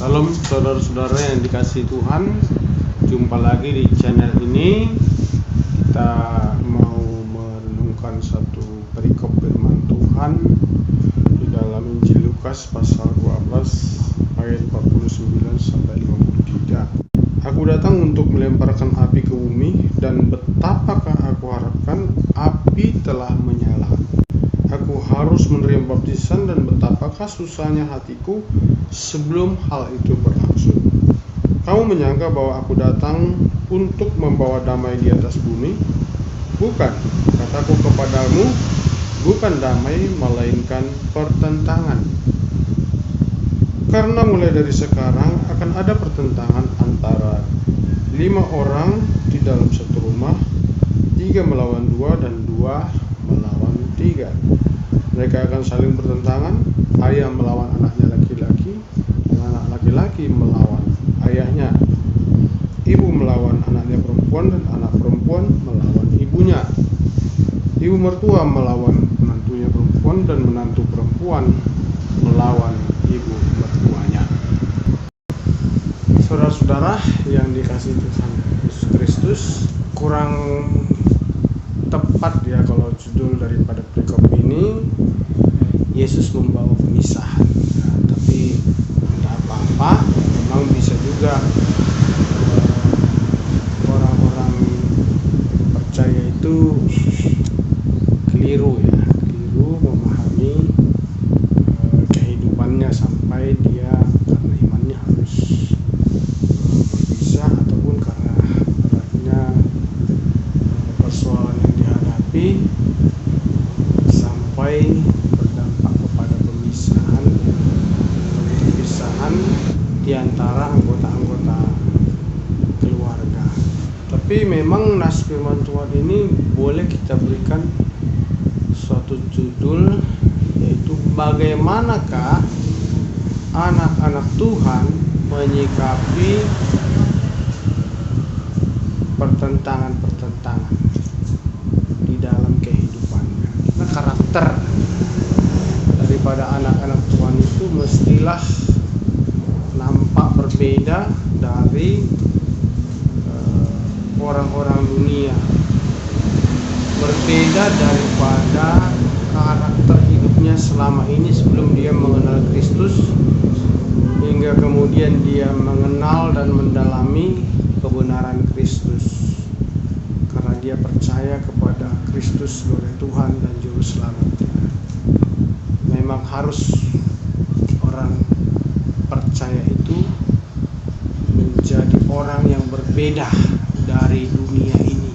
Salam saudara-saudara yang dikasihi Tuhan. Jumpa lagi di channel ini. Kita mau merenungkan satu perikop firman Tuhan di dalam Injil Lukas pasal 12 ayat 49 sampai 53. Aku datang untuk melemparkan api ke bumi, dan betapakah aku harapkan api telah menyala. Aku harus menerima baptisan, dan betapakah susahnya hatiku sebelum hal itu berlangsung. Kamu menyangka bahwa aku datang untuk membawa damai di atas bumi? Bukan, kataku kepadamu, bukan damai, melainkan pertentangan. Karena mulai dari sekarang akan ada pertentangan antara 5 orang di dalam satu rumah, 3 melawan 2 dan 2 melawan 3. Mereka akan saling bertentangan, ayah melawan anaknya laki-laki, dan anak laki-laki melawan ayahnya, ibu melawan anaknya perempuan, dan anak perempuan melawan ibunya, ibu mertua melawan menantunya perempuan, dan menantu perempuan melawan ibu mertuanya. Saudara-saudara yang dikasihi Tuhan Yesus Kristus, kurang tepat ya kalau judul daripada perikop ini Yesus membawa pemisahan. Nah, tapi tidak apa-apa, memang bisa juga orang-orang percaya itu keliru memahami kehidupannya sampai dia karena imannya harus berpisah, ataupun karena beratnya persoalan yang dihadapi sampai berdampak kepada pemisahan di antara anggota-anggota keluarga. Tapi memang nas firman Tuhan ini boleh kita berikan suatu judul, yaitu bagaimanakah anak-anak Tuhan menyikapi pertentangan-pertentangan di dalam kehidupannya. Karena karakter daripada anak-anak Tuhan itu mestilah nampak berbeda dari orang-orang dunia, berbeda daripada karakter hidupnya selama ini sebelum dia mengenal Kristus, hingga kemudian dia mengenal dan mendalami kebenaran Kristus, karena dia percaya kepada Kristus sebagai Tuhan dan Juru Selamatnya. Memang harus orang percaya itu menjadi orang yang berbeda dari dunia ini.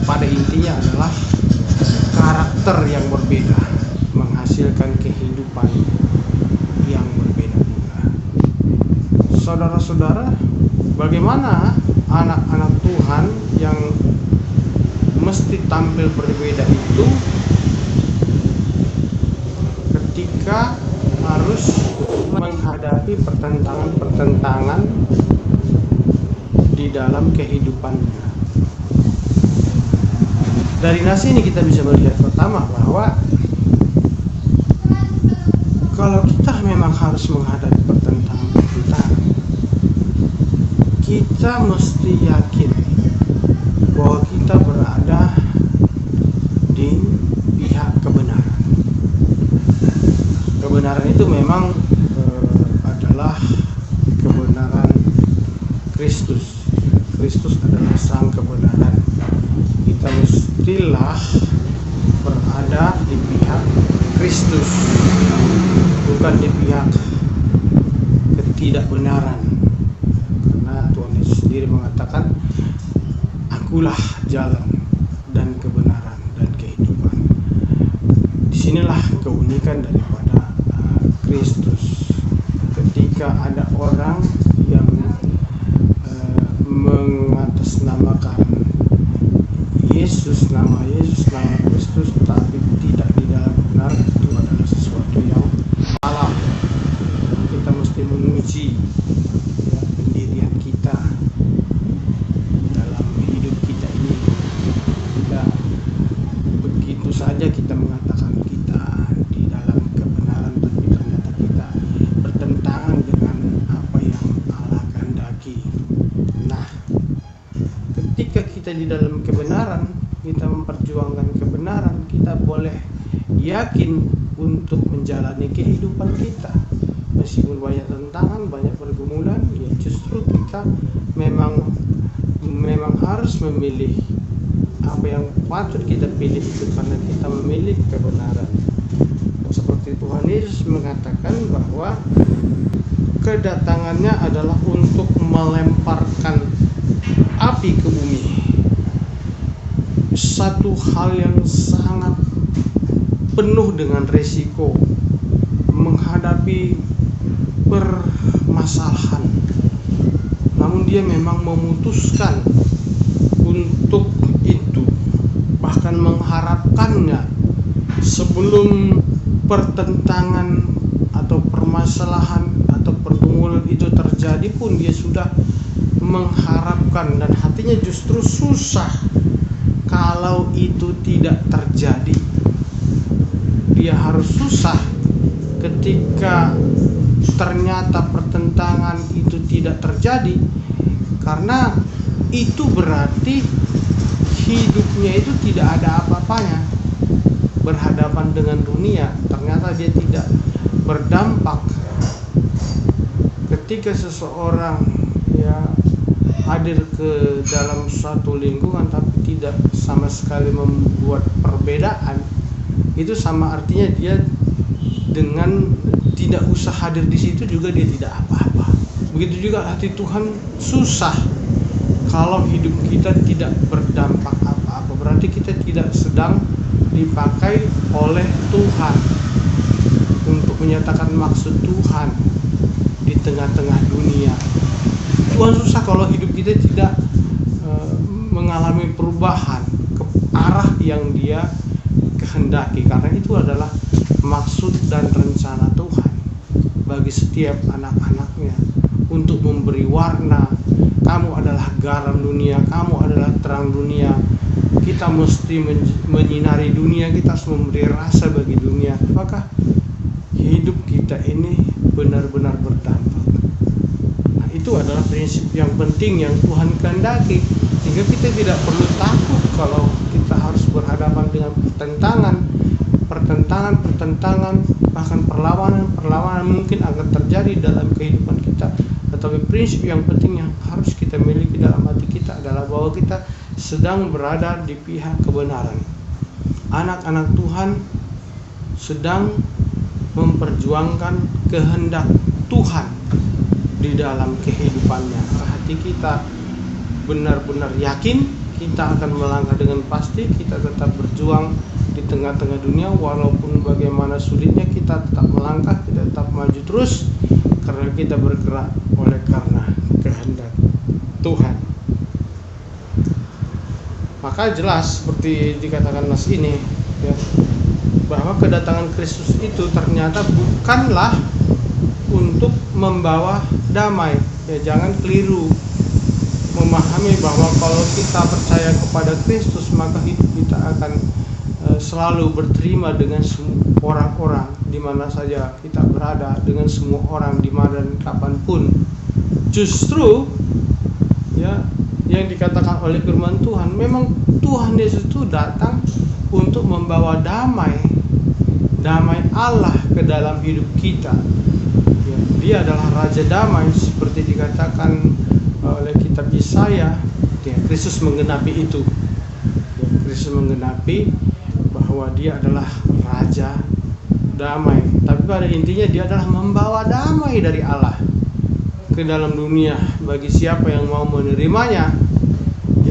Pada intinya adalah karakter yang berbeda menghasilkan kehidupan yang berbeda juga. Saudara-saudara, bagaimana anak-anak Tuhan yang mesti tampil berbeda itu ketika harus menghadapi pertentangan-pertentangan di dalam kehidupannya. Dari nas ini kita bisa melihat pertama bahwa kalau kita memang harus menghadapi pertentangan, kita mesti yakin bahwa kita berada di pihak kebenaran. Kebenaran itu memang adalah kebenaran Kristus. Kristus adalah sang kebenaran. Kita mestilah berada di pihak Kristus, bukan di pihak ketidakbenaran. Karena Tuhan Yesus sendiri mengatakan, akulah jalan dan kebenaran dan kehidupan. Disinilah keunikan daripada Kristus. Ketika ada orang yang mengatasnamakan Yesus, nama Kristus, tapi tidak di dalam benar, itu adalah sesuatu yang salah. Kita mesti menguji pendirian kita dalam hidup kita ini. Tidak begitu saja kita mengatakan kita di dalam kebenaran, tapi ternyata kita bertentangan dengan kita di dalam kebenaran, kita memperjuangkan kebenaran, kita boleh yakin untuk menjalani kehidupan kita. Meskipun banyak tantangan, banyak pergumulan, ya justru kita memang harus memilih apa yang patut kita pilih itu, karena kita memilih kebenaran. Seperti Tuhan Yesus mengatakan bahwa kedatangannya adalah untuk melemparkan api ke bumi. Satu hal yang sangat penuh dengan resiko menghadapi permasalahan. Namun dia memang memutuskan untuk itu, bahkan mengharapkannya sebelum pertentangan atau permasalahan atau pergumulan itu terjadi pun dia sudah mengharapkan, dan hatinya justru susah kalau itu tidak terjadi. Dia harus susah ketika ternyata pertentangan itu tidak terjadi, karena itu berarti hidupnya itu tidak ada apa-apanya berhadapan dengan dunia. Ternyata dia tidak berdampak. Ketika seseorang hadir ke dalam suatu lingkungan tapi tidak sama sekali membuat perbedaan, itu sama artinya dia dengan tidak usah hadir di situ juga dia tidak apa-apa. Begitu juga hati Tuhan susah kalau hidup kita tidak berdampak apa-apa, berarti kita tidak sedang dipakai oleh Tuhan untuk menyatakan maksud Tuhan di tengah-tengah dunia. Tuhan susah kalau hidup kita tidak mengalami perubahan ke arah yang dia kehendaki, karena itu adalah maksud dan rencana Tuhan bagi setiap anak-anaknya untuk memberi warna. Kamu adalah garam dunia, kamu adalah terang dunia. Kita mesti menyinari dunia, kita harus memberi rasa bagi dunia. Apakah hidup kita ini benar-benar berdampak? Nah, itu adalah prinsip yang penting yang Tuhan kehendaki, sehingga kita tidak perlu takut kalau kita harus berhadapan dengan pertentangan, bahkan perlawanan mungkin akan terjadi dalam kehidupan kita. Tetapi prinsip yang penting yang harus kita miliki dalam hati kita adalah bahwa kita sedang berada di pihak kebenaran. Anak-anak Tuhan sedang memperjuangkan kehendak Tuhan di dalam kehidupannya. Hati kita benar-benar yakin kita akan melangkah dengan pasti, kita tetap berjuang di tengah-tengah dunia, walaupun bagaimana sulitnya kita tetap melangkah, kita tetap maju terus, karena kita bergerak oleh karena kehendak Tuhan. Maka jelas seperti dikatakan Nas ini, bahwa kedatangan Kristus itu ternyata bukanlah untuk membawa damai. Jangan keliru memahami bahwa kalau kita percaya kepada Kristus, maka hidup kita akan selalu berterima dengan semua orang-orang di mana saja kita berada, dengan semua orang di mana dan kapanpun. Justru yang dikatakan oleh firman Tuhan, memang Tuhan Yesus itu datang untuk membawa damai Allah ke dalam hidup kita. Dia adalah Raja Damai, seperti dikatakan oleh kitab Yesaya. Kristus menggenapi itu. Kristus menggenapi bahwa dia adalah Raja Damai. Tapi pada intinya dia adalah membawa damai dari Allah ke dalam dunia bagi siapa yang mau menerimanya.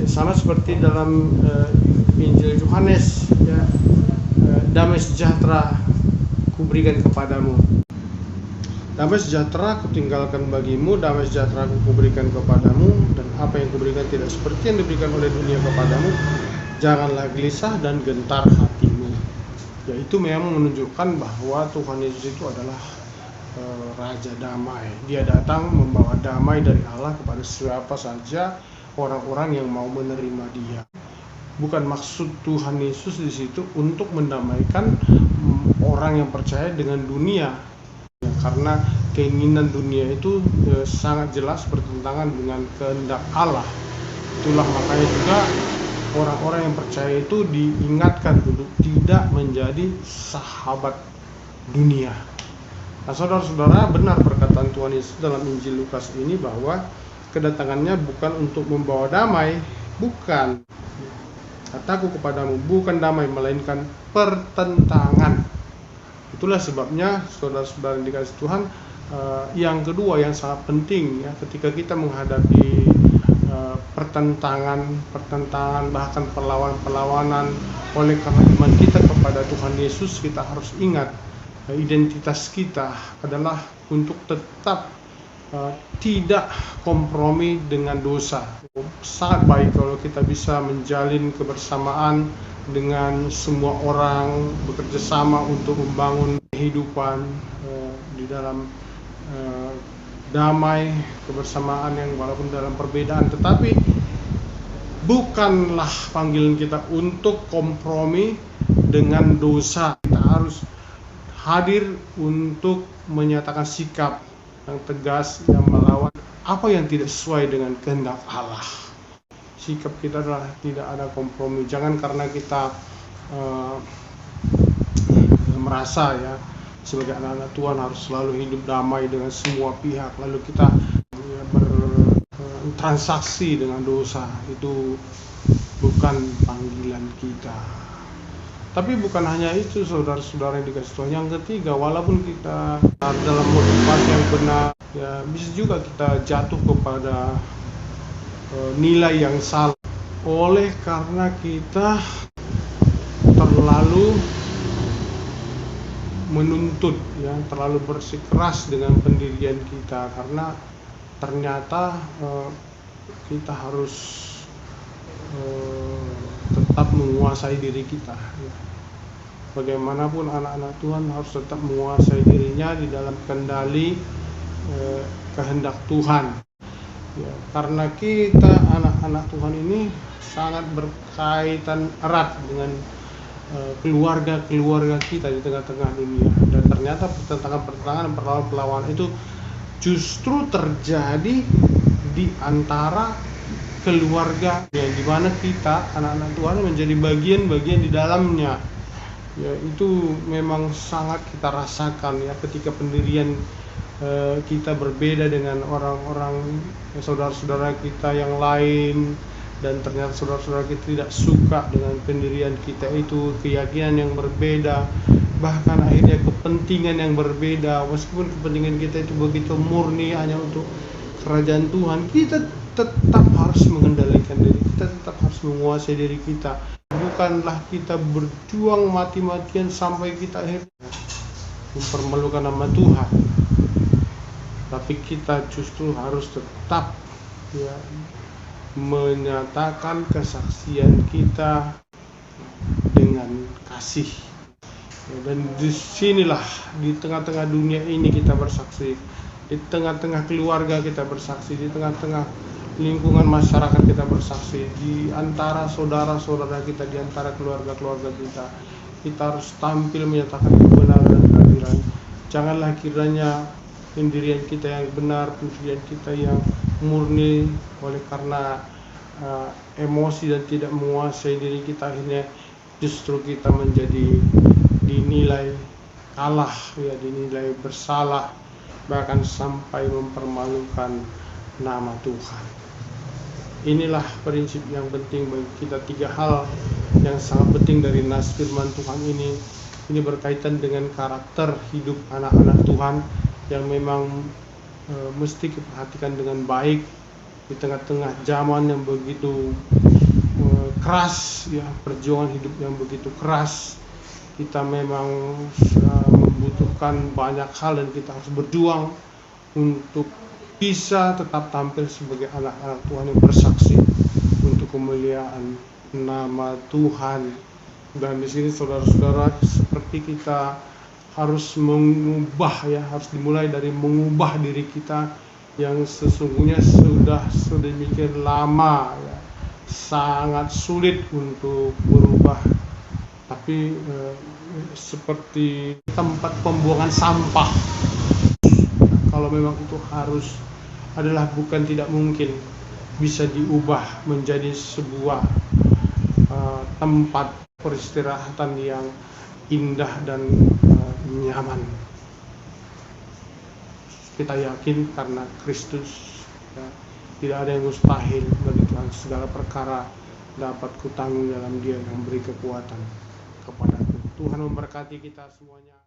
Sama seperti dalam Injil Yohanes, damai sejahtera kuberikan kepadamu. Damai sejahtera kutinggalkan bagimu, damai sejahtera kuberikan kepadamu, dan apa yang kuberikan tidak seperti yang diberikan oleh dunia kepadamu. Janganlah gelisah dan gentar hatimu. Yaitu memang menunjukkan bahwa Tuhan Yesus itu adalah Raja Damai. Dia datang membawa damai dari Allah kepada siapa saja orang-orang yang mau menerima Dia. Bukan maksud Tuhan Yesus di situ untuk mendamaikan orang yang percaya dengan dunia. Karena keinginan dunia itu sangat jelas bertentangan dengan kehendak Allah. Itulah makanya juga orang-orang yang percaya itu diingatkan untuk tidak menjadi sahabat dunia. Nah, saudara-saudara, benar perkataan Tuhan Yesus dalam Injil Lukas ini bahwa kedatangannya bukan untuk membawa damai, bukan. Kataku kepadamu, bukan damai, melainkan pertentangan. Itulah sebabnya, saudara-saudara yang dikasihi Tuhan, yang kedua yang sangat penting ya, ketika kita menghadapi pertentangan, bahkan perlawanan, oleh karena iman kita kepada Tuhan Yesus, kita harus ingat identitas kita adalah untuk tetap tidak kompromi dengan dosa. Sangat baik kalau kita bisa menjalin kebersamaan dengan semua orang, bekerja sama untuk membangun kehidupan di dalam damai, kebersamaan yang walaupun dalam perbedaan, tetapi bukanlah panggilan kita untuk kompromi dengan dosa. Kita harus hadir untuk menyatakan sikap yang tegas, yang melawan apa yang tidak sesuai dengan kehendak Allah. Sikap kita adalah tidak ada kompromi. Jangan karena kita merasa ya sebagai anak-anak Tuhan harus selalu hidup damai dengan semua pihak, lalu kita bertransaksi dengan dosa. Itu bukan panggilan kita. Tapi bukan hanya itu, saudara-saudara yang dikasihi Tuhan. Yang ketiga, walaupun kita dalam motivasi yang benar, ya bisa juga kita jatuh kepada nilai yang salah oleh karena kita terlalu menuntut, ya, terlalu bersikeras dengan pendirian kita, karena ternyata kita harus tetap menguasai diri kita. Ya. Bagaimanapun anak-anak Tuhan harus tetap menguasai dirinya di dalam kendali kehendak Tuhan. Ya, karena kita anak-anak Tuhan ini sangat berkaitan erat dengan keluarga kita di tengah-tengah dunia, dan ternyata pertentangan, perlawanan itu justru terjadi di antara keluarga yang dimana kita anak-anak Tuhan menjadi bagian-bagian di dalamnya. Ya, itu memang sangat kita rasakan ya ketika pendirian kita berbeda dengan orang-orang saudara-saudara kita yang lain, dan ternyata saudara-saudara kita tidak suka dengan pendirian kita itu, keyakinan yang berbeda, bahkan akhirnya kepentingan yang berbeda. Meskipun kepentingan kita itu begitu murni hanya untuk kerajaan Tuhan, kita tetap harus mengendalikan diri, kita tetap harus menguasai diri kita. Bukanlah kita berjuang mati-matian sampai kita akhirnya mempermalukan nama Tuhan, tapi kita justru harus tetap ya menyatakan kesaksian kita dengan kasih. Dan disinilah di tengah-tengah dunia ini kita bersaksi, di tengah-tengah keluarga kita bersaksi, di tengah-tengah lingkungan masyarakat kita bersaksi, di antara saudara-saudara kita, di antara keluarga-keluarga kita harus tampil menyatakan kebenaran dan keadilan. Janganlah kiranya pendirian kita yang benar, pendirian kita yang murni, oleh karena emosi dan tidak menguasai diri kita, akhirnya justru kita menjadi dinilai kalah, ya, dinilai bersalah, bahkan sampai mempermalukan nama Tuhan. Inilah prinsip yang penting bagi kita. 3 hal yang sangat penting dari nas firman Tuhan ini berkaitan dengan karakter hidup anak-anak Tuhan yang memang mesti diperhatikan dengan baik di tengah-tengah zaman yang begitu keras, ya, perjuangan hidup yang begitu keras. Kita memang membutuhkan banyak hal dan kita harus berjuang untuk bisa tetap tampil sebagai anak-anak Tuhan yang bersaksi untuk kemuliaan nama Tuhan. Dan di sini saudara-saudara, seperti kita harus mengubah, ya, harus dimulai dari mengubah diri kita yang sesungguhnya sudah sedemikian lama, ya, sangat sulit untuk berubah. Tapi seperti tempat pembuangan sampah, kalau memang itu harus adalah bukan tidak mungkin, bisa diubah menjadi sebuah tempat peristirahatan yang indah dan nyaman. Kita yakin karena Kristus, ya, tidak ada yang mustahil bagi Tuhan. Segala perkara dapat kutanggung dalam Dia yang beri kekuatan kepadaku. Tuhan memberkati kita semuanya.